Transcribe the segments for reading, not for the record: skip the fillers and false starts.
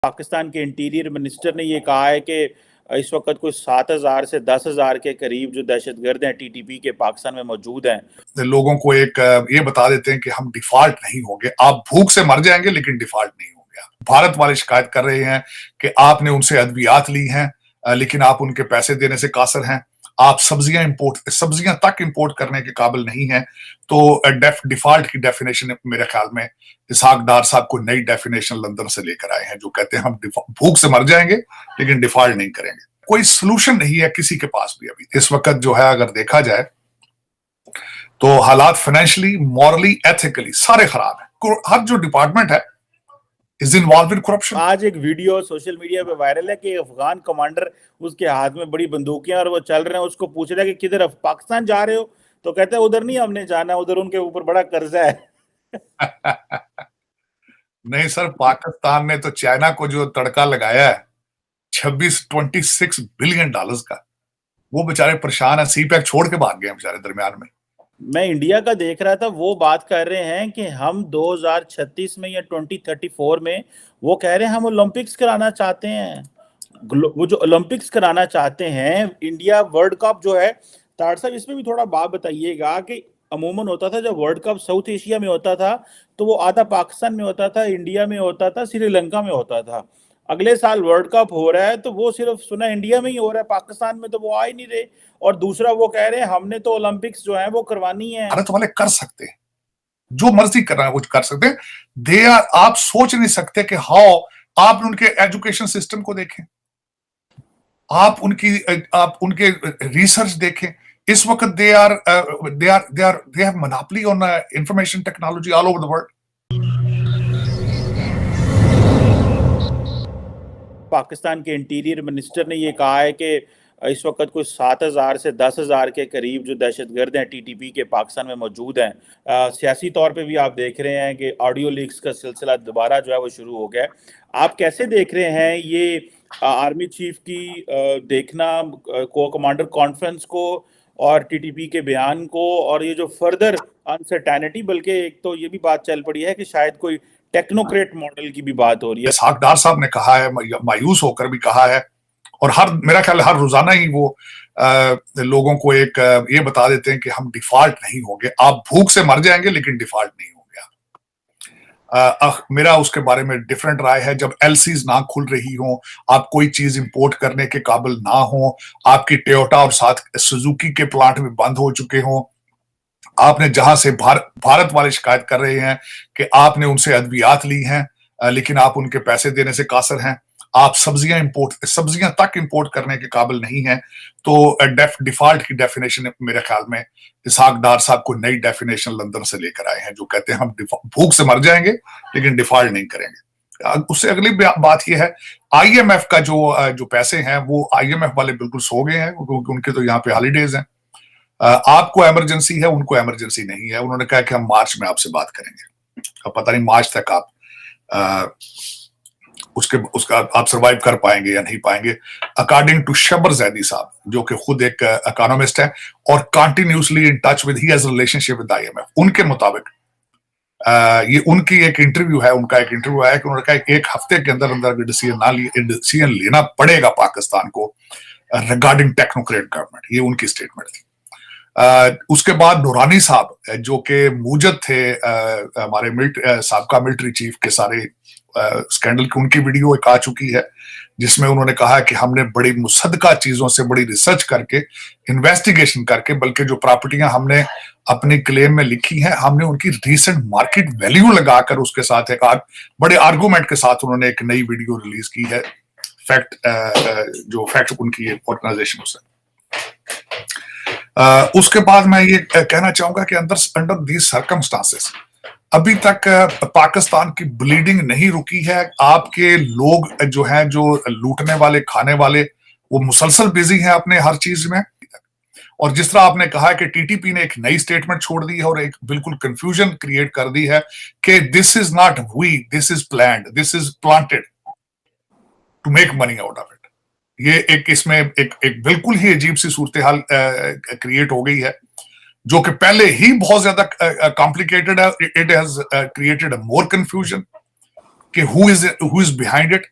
पाकिस्तान के interior minister ने ये कहा है कि इस वक्त कोई 7,000 से 10,000 के करीब जो दहशतगर्द हैं टीटीपी के पाकिस्तान में मौजूद हैं। लोगों को एक ये बता देते हैं कि हम डिफॉल्ट नहीं होंगे, आप भूख से मर जाएंगे लेकिन डिफॉल्ट नहीं होंगे। भारत वाले शिकायत कर रहे हैं कि आपने उनसे अद्वियात ली हैं लेकिन आप उनके पैसे देने से कासर हैं, आप सब्जियां तक इंपोर्ट करने के काबिल नहीं हैं। तो डिफॉल्ट की डेफिनेशन मेरे ख्याल में इसहाक डार साहब को नई डेफिनेशन लंदन से लेकर आए हैं, जो कहते हैं हम भूख से मर जाएंगे लेकिन डिफॉल्ट नहीं करेंगे। कोई सोल्यूशन नहीं है किसी के पास भी अभी इस वक्त जो है, अगर देखा जाए तो हालात फाइनेंशियली, मॉरली, एथिकली सारे खराब हैं। हर जो डिपार्टमेंट है इज इन्वॉल्व इन करप्शन। आज एक वीडियो सोशल मीडिया पे वायरल है कि अफगान कमांडर, उसके हाथ में बड़ी बंदूकें और वो चल रहे हैं, उसको पूछ रहा है कि किधर पाकिस्तान जा रहे हो, तो कहते हैं उधर नहीं हमने जाना, उधर उनके ऊपर बड़ा कर्जा है। नहीं सर, पाकिस्तान ने तो चाइना को जो तड़का लगाया है 26 बिलियन डॉलर्स का, वो बेचारे परेशान है, सी पैक छोड़ के भाग गए बेचारे दरमियान में। मैं इंडिया का देख रहा था, वो बात कर रहे हैं कि हम 2036 में या 2034 में वो कह रहे हैं हम ओलंपिक्स कराना चाहते हैं। वो जो ओलंपिक्स कराना चाहते हैं, इंडिया वर्ल्ड कप जो है, तार साहब इसमें भी थोड़ा बात बताइएगा कि अमूमन होता था जब वर्ल्ड कप साउथ एशिया में होता था तो वो आधा पाकिस्तान में होता था, इंडिया में होता था, श्रीलंका में होता था। अगले साल वर्ल्ड कप हो रहा है तो वो सिर्फ सुना इंडिया में ही हो रहा है, पाकिस्तान में तो वो आ ही नहीं रहे। और दूसरा वो कह रहे हैं हमने तो ओलंपिक्स जो है वो करवानी है। भारत वाले कर सकते हैं, जो मर्जी करना है वो कर सकते हैं। दे आर, आप सोच नहीं सकते कि हाउ, आप उनके एजुकेशन सिस्टम को देखें, आप उनके रिसर्च देखें। इस वक्त they have monopoly on information technology all over the world. Pakistan के इंटीरियर मिनिस्टर ने ये कहा है कि इस वक्त कोई 7,000 से 10,000 के करीब जो दहशतगर्द हैं टीटीपी के पाकिस्तान में मौजूद हैं। सियासी तौर पे भी आप देख रहे हैं कि ऑडियो लीक्स का सिलसिला दोबारा जो है वो शुरू हो गया है। आप कैसे देख रहे हैं ये आर्मी चीफ की देखना को कमांडर कॉन्फ्रेंस को और टीटीपी के बयान को, और ये जो फर्दर अनसर्टेनिटी, बल्कि एक तो ये भी बात चल पड़ी है कि शायद कोई टेक्नोक्रेट मॉडल की भी बात हो रही है। इसहाक डार साहब ने कहा है, मायूस होकर भी कहा है, और मेरा ख्याल हर रोजाना ही वो लोगों को एक ये बता देते हैं कि हम डिफॉल्ट नहीं होंगे, आप भूख से मर जाएंगे लेकिन डिफॉल्ट नहीं होंगे। मेरा उसके बारे में डिफरेंट राय है। जब एलसीज ना खुल रही हो, आप कोई चीज इंपोर्ट करने के काबिल ना हो, आपकी टोयोटा और साथ सुजुकी के प्लांट में बंद हो चुके हो, आपने जहां से भारत वाले शिकायत कर रहे हैं कि आपने उनसे अद्वियात ली हैं लेकिन आप उनके पैसे देने से कासर हैं, आप सब्जियां तक इंपोर्ट करने के काबिल नहीं हैं। तो डिफॉल्ट की डेफिनेशन मेरे ख्याल में इसहाक डार साहब को नई डेफिनेशन लंदन से लेकर आए हैं, जो कहते हैं हम भूख से मर जाएंगे लेकिन डिफॉल्ट नहीं करेंगे। उससे अगली बात यह है, आईएमएफ का जो पैसे हैं वो आईएमएफ वाले बिल्कुल सो गए हैं, क्योंकि उनके तो यहाँ पे हॉलीडेज हैं। आपको इमरजेंसी है, उनको इमरजेंसी नहीं है। उन्होंने कहा कि हम मार्च में आपसे बात करेंगे। अब पता नहीं मार्च तक आप उसका आप सर्वाइव कर पाएंगे या नहीं पाएंगे। अकॉर्डिंग टू शबर जैदी साहब, जो कि खुद एक इकोनॉमिस्ट है और continuously in touch with, he has a relationship with IMF, उनके मुताबिक ये उनकी एक इंटरव्यू है, उनका एक इंटरव्यू है कि उन्होंने कहा एक हफ्ते के अंदर अंदर डिसीजन लेना पड़ेगा पाकिस्तान को रिगार्डिंग टेक्नोक्रेट गवर्नमेंट। ये उनकी स्टेटमेंट थी। उसके बाद नूरानी साहब, जो कि मूजद थे हमारे साबका मिलिट्री चीफ के सारे स्कैंडल की, उनकी वीडियो एक आ चुकी है जिसमें उन्होंने कहा कि हमने बड़ी मुसद्दका चीजों से, बड़ी रिसर्च करके, इन्वेस्टिगेशन करके, बल्कि जो प्रॉपर्टियां हमने अपनी क्लेम में लिखी हैं, हमने उनकी रीसेंट मार्केट वैल्यू लगाकर उसके साथ एक बड़े आर्गूमेंट के साथ उन्होंने एक नई वीडियो रिलीज की है। जो फैक्ट उनकी ऑर्गेनाइजेशन से। उसके बाद मैं ये कहना चाहूंगा कि अंडर दीज सर्कमस्टांसेस अभी तक पाकिस्तान की ब्लीडिंग नहीं रुकी है। आपके लोग जो हैं, जो लूटने वाले, खाने वाले, वो मुसलसल बिजी हैं अपने हर चीज में। और जिस तरह आपने कहा कि टीटीपी ने एक नई स्टेटमेंट छोड़ दी है और एक बिल्कुल कंफ्यूजन क्रिएट कर दी है कि this is not we, this is planned, this is planted to make money out of it. ये इसमें एक बिल्कुल ही अजीब सी सूरत हाल क्रिएट हो गई है, जो कि पहले ही बहुत ज्यादा कॉम्प्लिकेटेड है। It has created more confusion कि हु इज बिहाइंड इट।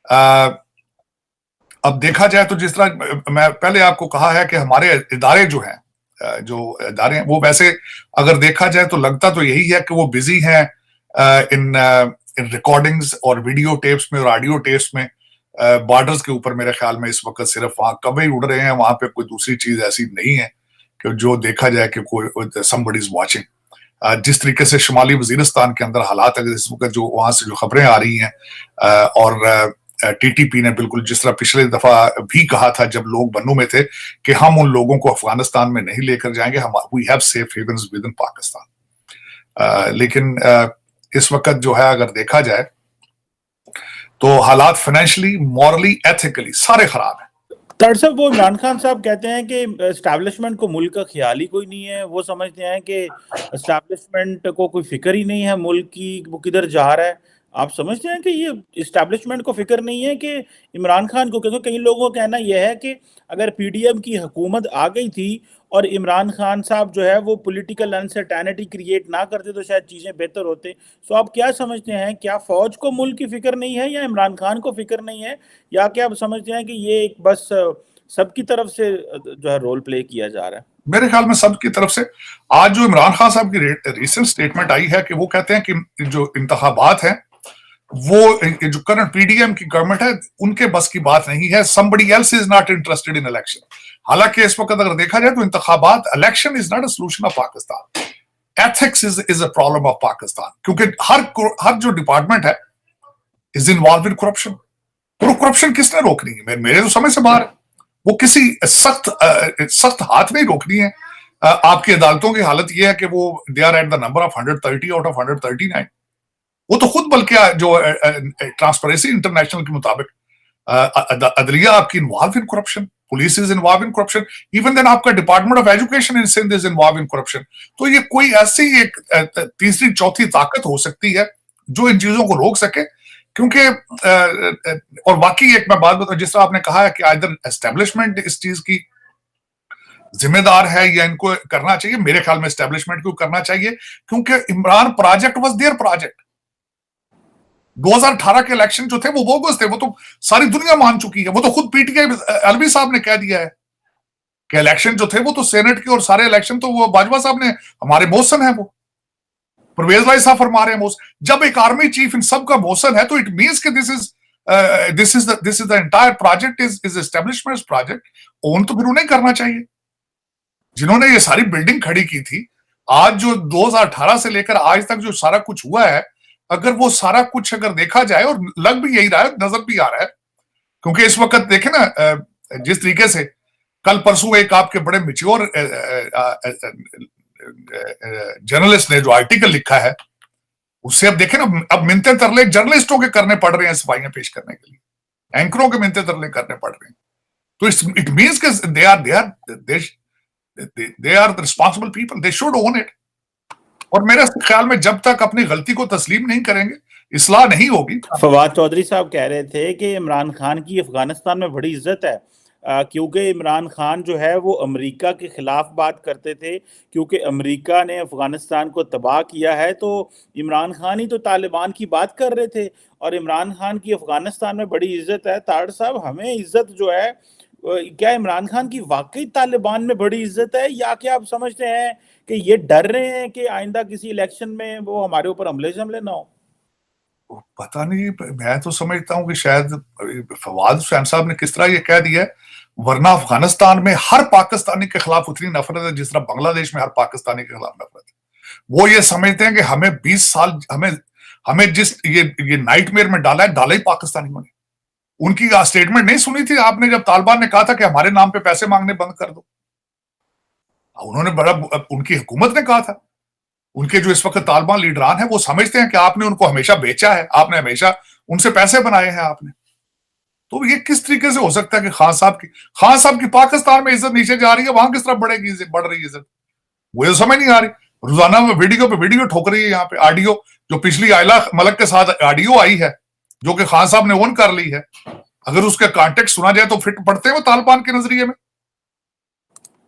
अब देखा जाए तो जिस तरह मैं पहले आपको कहा है कि हमारे इदारे जो हैं, वो वैसे अगर देखा जाए तो लगता तो यही है कि वो बिजी हैं इन इन रिकॉर्डिंग्स और वीडियो टेप्स में और ऑडियो टेप्स में। बॉर्डर्स के ऊपर मेरे ख्याल में इस वक्त सिर्फ वहां कब्जे उड़ रहे हैं, वहां पे कोई दूसरी चीज ऐसी नहीं है कि जो देखा जाए कि कोई समबडी इज वाचिंग। जिस तरीके से शुमाली वजीरिस्तान के अंदर हालात अगर इस वक्त जो वहां से जो खबरें आ रही हैं, और टीटीपी ने बिल्कुल जिस तरह पिछले दफा भी कहा था जब लोग बन्नू में थे कि हम उन लोगों को अफगानिस्तान में नहीं लेकर जाएंगे, हम we have safe havens within Pakistan. लेकिन इस वक्त जो है अगर देखा जाए तो हालात फाइनेंशियली, मॉरली, एथिकली सारे खराब हैं। तार साहब, वो इमरान खान साहब कहते हैं कि एस्टैब्लिशमेंट को मुल्क का ख्याल ही कोई नहीं है। वो समझते हैं कि एस्टैब्लिशमेंट को कोई फिक्र ही नहीं है मुल्क की, वो किधर जा रहा है। आप समझते हैं कि ये एस्टैब्लिशमेंट को फिक्र नहीं है कि इमरान खान को? क्योंकि कई लोगों का कहना यह है कि अगर पीडीएम की हुकूमत आ गई थी और इमरान खान साहब जो है वो पॉलिटिकल अनसर्टेनिटी क्रिएट ना करते तो शायद चीज़ें बेहतर होते। सो आप क्या समझते हैं, क्या फौज को मुल्क की फिक्र नहीं है या इमरान खान को फिक्र नहीं है, या क्या आप समझते हैं कि ये एक बस सबकी तरफ से जो है रोल प्ले किया जा रहा है? मेरे ख्याल में सबकी तरफ से। आज जो इमरान खान साहब की रिसेंट स्टेटमेंट आई है कि वो कहते हैं कि जो इंतखाबात हैं वो जो करंट पीडीएम की गवर्नमेंट है उनके बस की बात नहीं है, somebody else is not interested in election। हालांकि इस वक्त अगर देखा जाए तो इंतखाबात, election is not a solution of Pakistan, ethics is a problem of Pakistan, क्योंकि हर जो डिपार्टमेंट है is involve in corruption. Corruption किसने रोकनी है? मेरे तो समझ से बाहर है। वो किसी सख्त हाथ नहीं रोकनी है। आपकी अदालतों की हालत यह है कि वो they are at the number of 130 out of 139। वो तो खुद बल्कि जो ट्रांसपेरेंसी इंटरनेशनल के मुताबिक अदलिया आपकी involve in corruption, police is involve in corruption, even then आपका department of education in Sindh is involve in corruption. तो ये कोई ऐसी एक तीसरी चौथी ताकत हो सकती है जो इन चीजों को रोक सके? क्योंकि और वाकई एक मैं बात बताऊं, जिस तरह आपने कहा है कि आइदर एस्टेब्लिशमेंट इस चीज की जिम्मेदार है या इनको करना चाहिए, मेरे ख्याल में एस्टेब्लिशमेंट को करना चाहिए, क्योंकि Imran project was there project. 2018 के इलेक्शन जो थे वो बोगस थे, वो तो सारी दुनिया मान चुकी है। वो तो खुद पीटीआई अलवी साहब ने कह दिया है कि इलेक्शन जो थे वो तो सेनेट के और सारे इलेक्शन तो वो बाजवा साहब ने, हमारे मोहसन है, वो परवेज भाई साहब फरमा रहे हैं मोहसन। जब एक आर्मी चीफ इन सब का मोहसन है तो इट मींस कि this is the entire project is establishment project. Own तो फिर उन्हें करना चाहिए जिन्होंने ये सारी बिल्डिंग खड़ी की थी। आज जो 2018 से लेकर आज तक जो सारा कुछ हुआ है, अगर वो सारा कुछ अगर देखा जाए, और लग भी यही रहा है, नजर भी आ रहा है, क्योंकि इस वक्त देखे ना जिस तरीके से कल परसों एक आपके बड़े मिच्योर जर्नलिस्ट ने जो आर्टिकल लिखा है, उससे अब देखे ना, अब मिन्नते तरले जर्नलिस्टों के करने पड़ रहे हैं सफाइयां पेश करने के लिए, एंकरों के मिन्नते तरले करने पड़ रहे हैं। तो इट मींस कि they are responsible people, they should own it. और मेरे ख्याल में जब तक अपनी गलती को तस्लीम नहीं करेंगे, इस्लाह नहीं होगी। फवाद चौधरी साहब कह रहे थे कि इमरान खान की अफगानिस्तान में बड़ी इज्जत है, क्योंकि इमरान खान जो है वो अमेरिका के खिलाफ बात करते थे, क्योंकि अमेरिका ने अफगानिस्तान को तबाह किया है, तो इमरान खान ही तो तालिबान की बात कर रहे थे और इमरान खान की अफगानिस्तान में बड़ी इज्जत है। ताड़ साहब, हमें इज्जत जो है, क्या इमरान खान की वाकई तालिबान में बड़ी इज्जत है, या क्या आप समझते हैं कि ये डर रहे हैं कि आइंदा किसी इलेक्शन में वो हमारे ऊपर हमले ना हो? पता नहीं, मैं तो समझता हूं कि शायद फवाद हुसैन साहब ने किस तरह ये कह दिया है, वरना अफगानिस्तान में हर पाकिस्तानी के खिलाफ उतनी नफरत है जिस तरह बांग्लादेश में हर पाकिस्तानी के खिलाफ नफरत है। वो ये समझते हैं कि हमें 20 साल हमें जिस ये नाइटमेयर में डाला है, डाला ही पाकिस्तानियों ने। उनकी स्टेटमेंट नहीं सुनी थी आपने जब तालिबान ने कहा था कि हमारे नाम पे पैसे मांगने बंद कर दो? उन्होंने बड़ा, उनकी हुकूमत ने कहा था, उनके जो इस वक्त तालिबान लीडरान हैं वो समझते हैं कि आपने उनको हमेशा बेचा है, आपने हमेशा उनसे पैसे बनाए हैं आपने। तो ये किस तरीके से हो सकता है कि खान साहब की पाकिस्तान में इज्जत नीचे जा रही है, वहां किस तरह बढ़ रही है इज्जत? वो तो समझ नहीं आ रही। रोजाना में वीडियो पे वीडियो ठोक रही है यहाँ पे। ऑडियो जो पिछली आयला मलक के साथ ऑडियो आई है जो कि खान साहब ने ओन कर ली है, अगर उसका कॉन्टेक्स्ट सुना जाए तो फिट पड़ते हैं वो तालिबान के नजरिए में।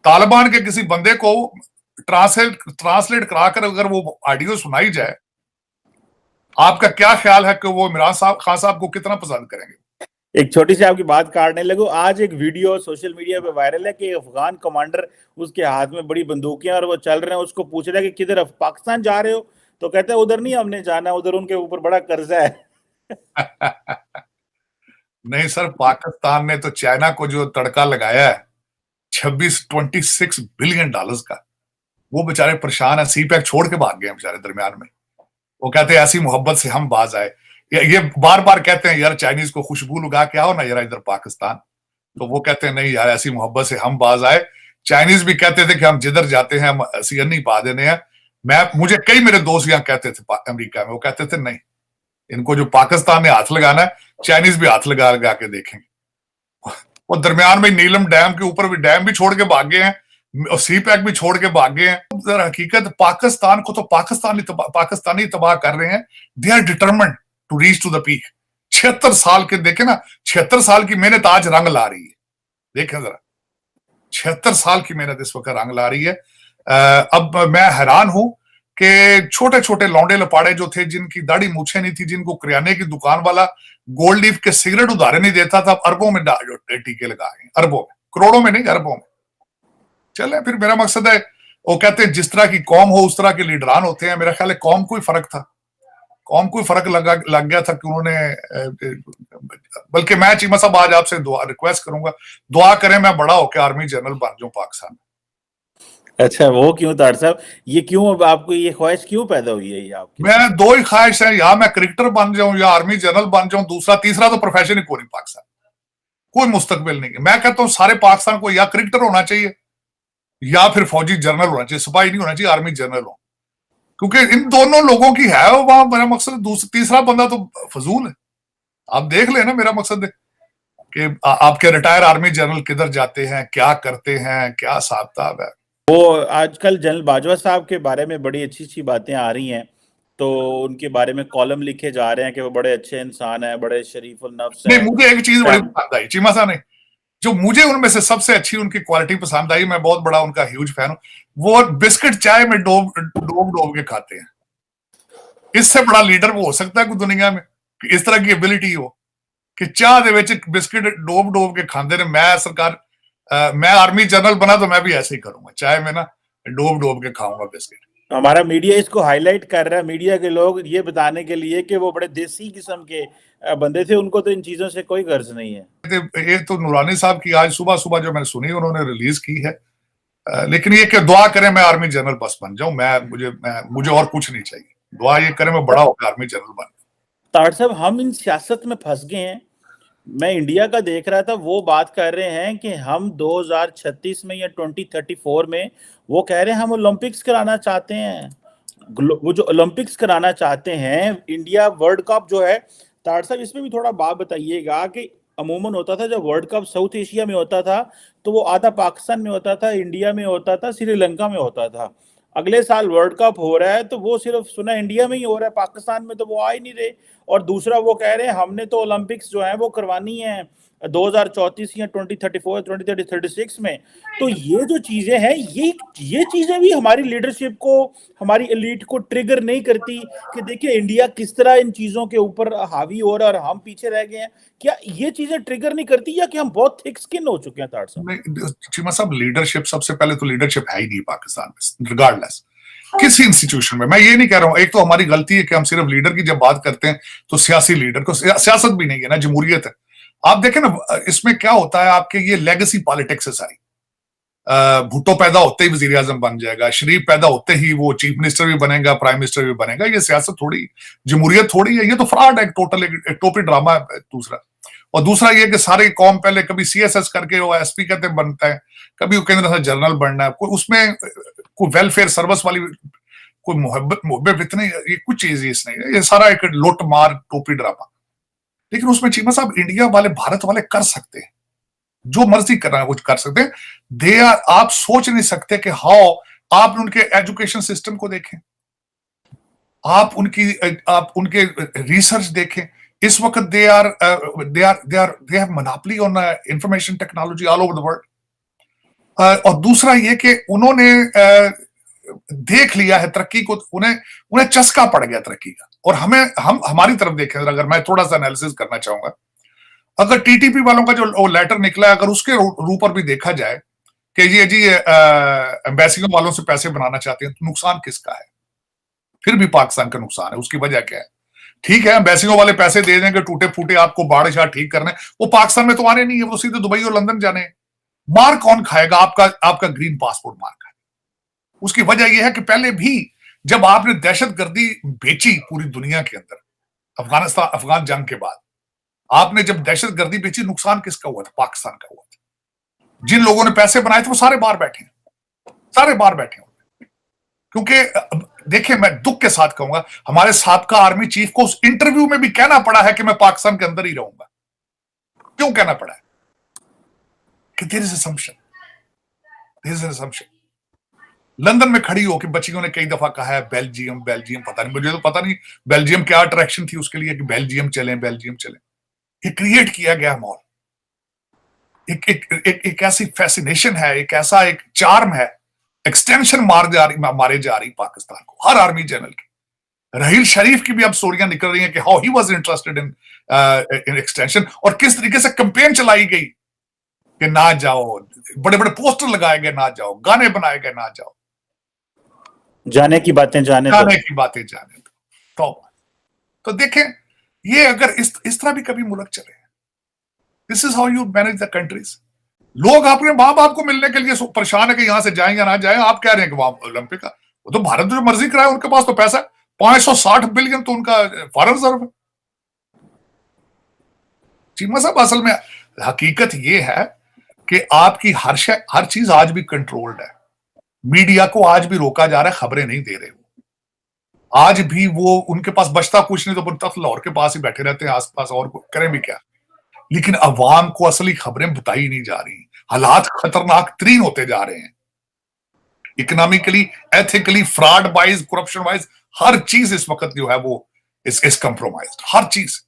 तालिबान के किसी बंदे को ट्रांसलेट कराकर अगर वो ऑडियो सुनाई जाए, आपका क्या ख्याल है कि वो इमरान खान साहब को कितना पसंद करेंगे? एक छोटी सी आपकी बात काटने लगो, आज एक वीडियो सोशल मीडिया पे वायरल है कि अफगान कमांडर, उसके हाथ में बड़ी बंदूकें और वो चल रहे हैं, उसको पूछ रहा है कि किधर पाकिस्तान जा रहे हो, तो कहते हैं उधर नहीं हमने जाना, उधर उनके ऊपर बड़ा कर्जा है। नहीं सर, पाकिस्तान ने तो चाइना को जो तड़का लगाया है 26 का, वो बेचारे परेशान है, सी पैक छोड़ के भाग गए बेचारे दरमियान में। वो कहते हैं ऐसी मोहब्बत से हम बाज आए। ये बार बार कहते हैं यार चाइनीज को खुशबू लगा के आओ ना यार इधर पाकिस्तान, तो वो कहते हैं नहीं यार ऐसी मोहब्बत से हम बाज आए। चाइनीज भी कहते थे कि हम जिधर जाते हैं हम सीएनई पा देने हैं। मुझे कई मेरे दोस्त यहाँ कहते थे अमेरिका में, वो कहते थे नहीं, इनको जो पाकिस्तान ने हाथ लगाना है चाइनीज भी हाथ लगा लगा के देखेंगे। और दरमियान में नीलम डैम के ऊपर भी डैम भी छोड़ के भाग गए हैं और सी पैक भी छोड़ के भाग गए हैं। हकीकत पाकिस्तान को तो पाकिस्तानी तबाह कर रहे हैं। They are determined to reach to the peak. 76 साल के देखे ना, 76 साल की मेहनत आज रंग ला रही है। देखें जरा, 76 साल की मेहनत इस वक्त रंग ला रही है। अब मैं हैरान हूं कि छोटे छोटे लौंडे लपाड़े जो थे, जिनकी दाढ़ी मूछे नहीं थी, जिनको किराने की दुकान वाला गोल्ड लीफ के सिगरेट उधारे नहीं देता था, अरबों में टीके लगाए, अरबों में, करोड़ों में नहीं, अरबों में। चले, फिर मेरा मकसद है, वो कहते हैं जिस तरह की कौम हो उस तरह के लीडरान होते हैं। मेरा ख्याल है कौम को ही फर्क था, कौम को ही फर्क लग गया था कि उन्होंने, बल्कि मैं चीमा साहब आज आपसे रिक्वेस्ट करूंगा, दुआ करें मैं बड़ा होकर आर्मी जनरल बन जाऊं पाकिस्तान में। अच्छा, वो क्यों तार साहब, ये क्यों अब आपको ये ख्वाहिश क्यों पैदा हुई है ये आपकी? मैं दो ही ख्वाहिश है, या मैं क्रिकेटर बन जाऊं या आर्मी जनरल बन जाऊं, दूसरा तीसरा तो प्रोफेशन ही कोई नहीं पाकिस्तान, कोई मुस्तकबिल नहीं है। मैं कहता हूं सारे पाकिस्तान को या क्रिकेटर होना चाहिए या फिर फौजी जनरल होना चाहिए, सिपाही नहीं होना चाहिए, आर्मी जनरल हो, क्योंकि इन दोनों लोगों की है वहां। मेरा मकसद तीसरा बंदा तो फजूल है। आप देख लेना, मेरा मकसद है कि आपके रिटायर आर्मी जनरल किधर जाते हैं, क्या करते हैं, क्या हिसाब किताब है। वो आजकल जनरल बाजवा साहब के बारे में बड़ी अच्छी अच्छी बातें आ रही हैं, तो उनके बारे में कॉलम लिखे जा रहे हैं कि वो बड़े अच्छे इंसान हैं, बड़े शरीफुल नफ्स नहीं, हैं। मुझे एक चीज बड़ी पसंद आई चीमा साहब ने, जो मुझे उनमें से सबसे अच्छी उनकी क्वालिटी पसंद आई, मैं बहुत बड़ा उनका ह्यूज फैन हूं, वो बिस्किट चाय में डोब डोब डोब के खाते हैं। इससे बड़ा लीडर वो हो सकता है कोई दुनिया में, कि इस तरह की एबिलिटी हो कि चाह दे विच बिस्किट डोब डोब के खाते ने। मैं सरकार, मैं आर्मी जनरल बना तो मैं भी ऐसे ही करूंगा, चाय में ना डोब डोब के खाऊंगा बिस्किट। हमारा मीडिया इसको हाईलाइट कर रहा है, मीडिया के लोग ये बताने के लिए कि वो बड़े देसी किस्म के बंदे थे, उनको तो इन चीजों से कोई गर्ज नहीं है। ये तो नूरानी साहब की आज सुबह सुबह जो मैंने सुनी उन्होंने रिलीज की है, लेकिन ये कि दुआ करें मैं आर्मी जनरल बस बन जाऊं, मुझे और कुछ नहीं चाहिए, दुआ ये करें मैं बड़ा होकर आर्मी जनरल बन। ताड़ साहब, हम इन सियासत में फंस गए हैं। मैं इंडिया का देख रहा था, वो बात कर रहे हैं कि हम 2036 में या 2034 में, वो कह रहे हैं हम ओलंपिक्स कराना चाहते हैं। वो जो ओलंपिक्स कराना चाहते हैं, इंडिया वर्ल्ड कप जो है, ताड़ साहब इसमें भी थोड़ा बात बताइएगा कि अमूमन होता था जब वर्ल्ड कप साउथ एशिया में होता था तो वो आधा पाकिस्तान में होता था, इंडिया में होता था, श्रीलंका में होता था। अगले साल वर्ल्ड कप हो रहा है तो वो सिर्फ सुना इंडिया में ही हो रहा है, पाकिस्तान में तो वो आ ही नहीं रहे। और दूसरा वो कह रहे हैं हमने तो ओलंपिक्स जो है वो करवानी है 2034 या 2034 2036 में। तो ये जो चीजें हैं, ये चीजें भी हमारी लीडरशिप को, हमारी एलीट को ट्रिगर नहीं करती कि देखिए इंडिया किस तरह इन चीजों के ऊपर हावी हो रहा है और हम पीछे रह गए हैं? क्या ये चीजें ट्रिगर नहीं करती या कि हम बहुत थिक स्किन हो चुके हैं? ताड़ साहब, चीमा साहब, लीडरशिप सबसे पहले तो लीडरशिप है ही नहीं पाकिस्तान में, रिगार्डलेस किसी इंस्टीट्यूशन में। मैं ये नहीं कह रहा हूं, एक तो हमारी गलती है कि हम सिर्फ लीडर की जब बात करते हैं तो सियासी लीडर को, सियासत भी नहीं है ना, जमहूरियत है। आप देखें ना इसमें क्या होता है, आपके ये लेगेसी पॉलिटिक्स है सारी। भुट्टो पैदा होते ही वजीर आजम बन जाएगा, शरीफ पैदा होते ही वो चीफ मिनिस्टर भी बनेगा, प्राइम मिनिस्टर भी बनेगा। ये सियासत थोड़ी, जमहूरियत थोड़ी है, ये तो फ्रॉड है, टोटल एक टोपी ड्रामा है। दूसरा, और दूसरा ये कि सारे कौम पहले कभी सीएसएस करके वो एसपी कहते बनता है, कभी वो केंद्र जनरल बनना है, कोई उसमें कोई वेलफेयर सर्विस वाली कोई मोहब्बत इतनी, ये कुछ चीज इसमें, ये सारा एक लुट मार टोपी ड्रामा। लेकिन उसमें चीमा साहब इंडिया वाले, भारत वाले कर सकते हैं, जो मर्जी करना है कुछ कर सकते हैं। दे आर, आप सोच नहीं सकते कि हाउ, आप उनके एजुकेशन सिस्टम को देखें, आप उनके रिसर्च देखें। इस वक्त they have monopoly on information technology all over the world. और दूसरा ये कि उन्होंने देख लिया है तरक्की को, उन्हें चस्का पड़ गया तरक्की का। और हमारी तरफ देखें अगर मैं थोड़ा सा एनालिसिस करना चाहूंगा, अगर टीटीपी वालों का जो लेटर निकला है, अगर उसके ऊपर भी देखा जाए कि ये जी एम्बेसियों वालों से पैसे बनाना चाहते हैं, तो नुकसान किसका है? फिर भी पाकिस्तान का नुकसान है। उसकी वजह क्या है? ठीक है, एम्बेसियों वाले पैसे दे देंगे, टूटे फूटे आपको बाढ़ शाह ठीक करने, वो पाकिस्तान में तो आने नहीं है, वो सीधे दुबई और लंदन जाने। मार कौन खाएगा? आपका ग्रीन पासपोर्ट मार खाएगा। उसकी वजह यह है कि पहले भी जब आपने दहशतगर्दी बेची पूरी दुनिया के अंदर, अफगान जंग के बाद आपने जब दहशतगर्दी बेची, नुकसान किसका हुआ था? पाकिस्तान का हुआ था। जिन लोगों ने पैसे बनाए थे वो सारे बाहर बैठे हैं, सारे बाहर बैठे हैं। क्योंकि देखिए, मैं दुख के साथ कहूंगा, हमारे साबका आर्मी चीफ को उस इंटरव्यू में भी कहना पड़ा है कि मैं पाकिस्तान के अंदर ही रहूंगा। क्यों कहना पड़ा है? कि there is assumption, there is an assumption. London में खड़ी होकर बच्चियों ने कई दफा कहा है बेल्जियम बेल्जियम, पता नहीं, मुझे तो पता नहीं बेल्जियम क्या अट्रैक्शन थी उसके लिए कि बेल्जियम चलें, बेल्जियम चलें। ये क्रिएट किया गया माहौल, एक ऐसी फैसिनेशन है, एक ऐसा एक चार्म है, एक्सटेंशन मारे जा रही पाकिस्तान को हर आर्मी जनरल की। रहील शरीफ की भी अब स्टोरियां निकल रही हैं कि how he was interested in extension, और किस तरीके से कैंपेन चलाई गई कि ना जाओ, बड़े बड़े पोस्टर लगाए गए, ना जाओ, गाने बनाए गए, ना जाओ, जाने की बातें जाने की बातें जाने दो। तो देखें, ये अगर इस तरह भी कभी मुल्क चले, this is how you manage the countries. लोग अपने माँ बाप को मिलने के लिए परेशान है कि यहां से जाएं या ना जाएं। आप कह रहे हैं कि वहां ओलंपिक का, वो तो भारत जो मर्जी कराए, उनके पास तो पैसा 560 बिलियन तो उनका फॉरेन रिजर्व है। चीमा साहब, असल में हकीकत ये है कि आपकी हर चीज आज भी कंट्रोल्ड है। मीडिया को आज भी रोका जा रहा है, खबरें नहीं दे रहे वो। आज भी वो, उनके पास बचता कुछ नहीं, तो तख्त लाहौर के पास ही बैठे रहते हैं आसपास, और करें भी क्या। लेकिन अवाम को असली खबरें बताई नहीं जा रही। हालात खतरनाक तरीन होते जा रहे हैं, economically, ethically, fraud wise, corruption wise, हर चीज इस वक्त जो है वो इस कंप्रोमाइज्ड, हर चीज।